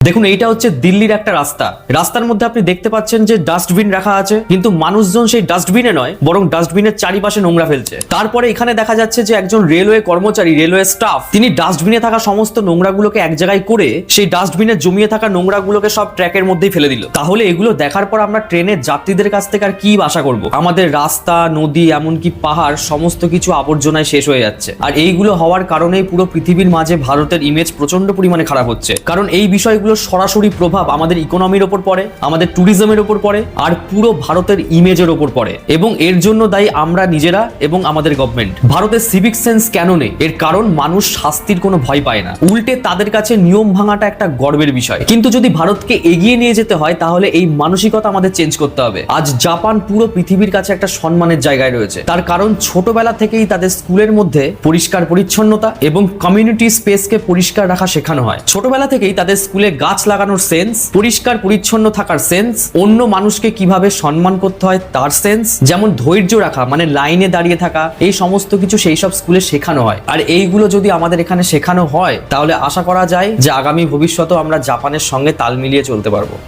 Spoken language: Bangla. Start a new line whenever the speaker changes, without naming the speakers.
দেখুন এইটা হচ্ছে দিল্লির একটা রাস্তা। রাস্তার মধ্যে আপনি দেখতে পাচ্ছেন যে ডাস্টবিন রাখা আছে, কিন্তু মানুষজন সেই ডাস্টবিনে নয় বরং ডাস্টবিনের চারিপাশে নোংরা ফেলছে। তারপরে এখানে দেখা যাচ্ছে যে একজন রেলওয়ে কর্মচারী, রেলওয়ে স্টাফ, তিনি ডাস্টবিনে থাকা সমস্ত নোংরাগুলোকে এক জায়গায় করে সেই ডাস্টবিনে জমিয়ে থাকা নোংরাগুলোকে সব ট্র্যাকের মধ্যেই ফেলে দিল। তাহলে এগুলো দেখার পর আমরা ট্রেনের যাত্রীদের কাছ থেকে আর কি আশা করব? আমাদের রাস্তা, নদী, এমনকি পাহাড় সমস্ত কিছু আবর্জনায় শেষ হয়ে যাচ্ছে। আর এইগুলো হওয়ার কারণেই পুরো পৃথিবীর মাঝে ভারতের ইমেজ প্রচন্ড পরিমাণে খারাপ হচ্ছে। কারণ এই বিষয়গুলো সরাসরি প্রভাব আমাদের ইকোনমির ওপর পড়ে, আমাদের ট্যুরিজমের ওপর পড়ে, আর পুরো ভারতের ইমেজের ওপর পড়ে। এবং এর জন্য দায়ী আমরা নিজেরা এবং আমাদের গভর্নমেন্ট। ভারতের সিভিক সেন্স কেন নেই? এর কারণ মানুষ শাস্তির কোনো ভয় পায় না, উল্টে তাদের কাছে নিয়ম ভাঙাটা একটা গর্বের বিষয়। কিন্তু যদি ভারতকে এগিয়ে নিয়ে যেতে হয় তাহলে এই মানসিকতা আমাদের চেঞ্জ করতে হবে। আজ জাপান পুরো পৃথিবীর কাছে একটা সম্মানের জায়গায় রয়েছে, তার কারণ ছোটবেলা থেকেই তাদের স্কুলের মধ্যে পরিষ্কার পরিচ্ছন্নতা এবং কমিউনিটি স্পেসকে পরিষ্কার রাখা শেখানো হয়। ছোটবেলা থেকেই তাদের স্কুলে গাছ লাগানোর সেন্স, পরিষ্কার পরিচ্ছন্ন থাকার সেন্স, অন্য মানুষকে কিভাবে সম্মান করতে হয় তার সেন্স, যেমন ধৈর্য রাখা মানে লাইনে দাঁড়িয়ে থাকা, এই সমস্ত কিছু সেই সব স্কুলে শেখানো হয়। আর এইগুলো যদি আমাদের এখানে শেখানো হয় তাহলে আশা করা যায় যে আগামী ভবিষ্যতেও আমরা জাপানের সঙ্গে তাল মিলিয়ে চলতে পারবো।